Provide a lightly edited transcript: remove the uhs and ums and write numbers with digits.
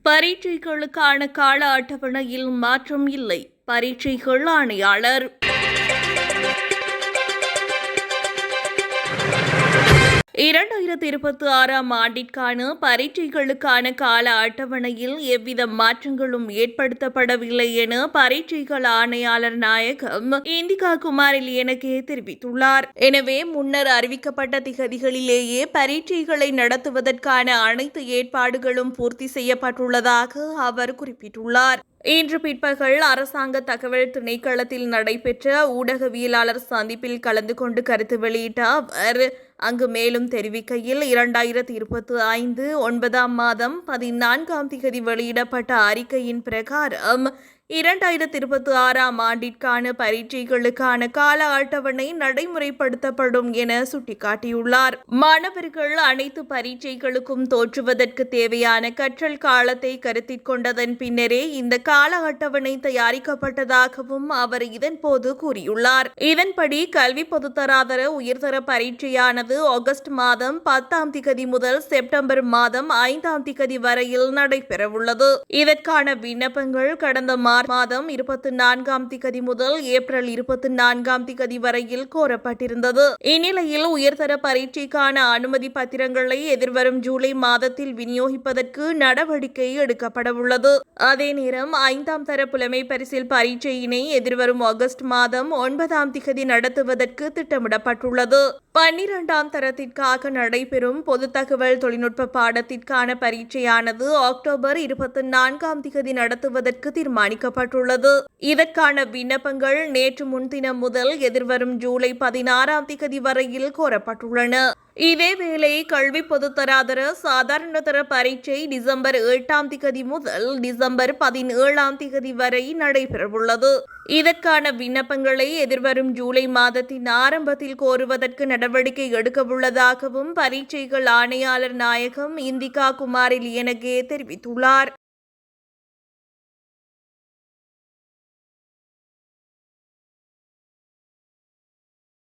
பரீட்சைகளுக்கான கால அட்டவணையில் மாற்றம் இல்லை. பரீட்சைகள் ஆணையாளர். 2026ஆம் ஆண்டிற்கான பரீட்சைகளுக்கான கால அட்டவணையில் எவ்வித மாற்றங்களும் ஏற்படுத்தப்படவில்லை என பரீட்சைகள் ஆணையாளர் நாயகம் இந்திகா குமாரலியனகே தெரிவித்துள்ளார். எனவே முன்னர் அறிவிக்கப்பட்ட திகதிகளிலேயே பரீட்சைகளை நடத்துவதற்கான அனைத்து ஏற்பாடுகளும் பூர்த்தி செய்யப்பட்டுள்ளதாக அவர் குறிப்பிட்டுள்ளார். இன்று பிற்பகல் அரசாங்க தகவல் திணைக்களத்தில் நடைபெற்ற ஊடகவியலாளர் சந்திப்பில் கலந்து கொண்டு கருத்து வெளியிட்ட அவர் அங்கு மேலும் தெரிவிக்கையில் 2025 9ஆம் மாதம் 14ஆம் திகதி வெளியிடப்பட்ட அறிக்கையின் பிரகாரம் 2026ஆம் ஆண்டிற்கான பரீட்சைகளுக்கான கால அட்டவணை நடைமுறைப்படுத்தப்படும் என சுட்டிக்காட்டியுள்ளார். மாணவர்கள் அனைத்து பரீட்சைகளுக்கும் தோற்றுவதற்கு தேவையான கற்றல் காலத்தை கருத்தில் கொண்டதன் பின்னரே இந்த கால அட்டவணை தயாரிக்கப்பட்டதாகவும் அவர் இதன்போது கூறியுள்ளார். இதன்படி கல்வி பொதுத்தராதர உயர்தர பரீட்சையானது ஆகஸ்ட் மாதம் 10ஆம் திகதி முதல் செப்டம்பர் மாதம் 5ஆம் திகதி வரையில் நடைபெறவுள்ளது. இதற்கான விண்ணப்பங்கள் கடந்த மாதம் 24ஆம் திகதி முதல் ஏப்ரல் 24ஆம் திகதி வரையில் கோரப்பட்டிருந்தது. இந்நிலையில் உயர்தர பரீட்சைக்கான அனுமதி பத்திரங்களை எதிர்வரும் ஜூலை மாதத்தில் விநியோகிப்பதற்கு நடவடிக்கை எடுக்கப்படவுள்ளது. அதே நேரம் 5ஆம் தர புலமை பரிசில் பரீட்சையினை எதிர்வரும் ஆகஸ்ட் மாதம் 9ஆம் திகதி நடத்துவதற்கு திட்டமிடப்பட்டுள்ளது. 12ஆம் தரத்திற்காக நடைபெறும் பொது தகவல் தொழில்நுட்ப பாடத்திற்கான பரீட்சையானது அக்டோபர் 24ஆம் திகதி நடத்துவதற்கு தீர்மானிக்கப்பட்டுள்ளது. இதற்கான விண்ணப்பங்கள் நேற்று முன்தினம் முதல் எதிர்வரும் ஜூலை 16ஆம் திகதி வரையில் கோரப்பட்டுள்ளன. இதேவேளை கல்வி பொதுத்தராதர சாதாரணதர பரீட்சை டிசம்பர் 8ஆம் திகதி முதல் டிசம்பர் 17ஆம் திகதி வரை நடைபெறவுள்ளது. இதற்கான விண்ணப்பங்களை எதிர்வரும் ஜூலை மாதத்தின் ஆரம்பத்தில் கோருவதற்கு நடவடிக்கை எடுக்கவுள்ளதாகவும் பரீட்சைகள் ஆணையாளர் நாயகம் இந்திகா குமாரலியனகே தெரிவித்துள்ளார்.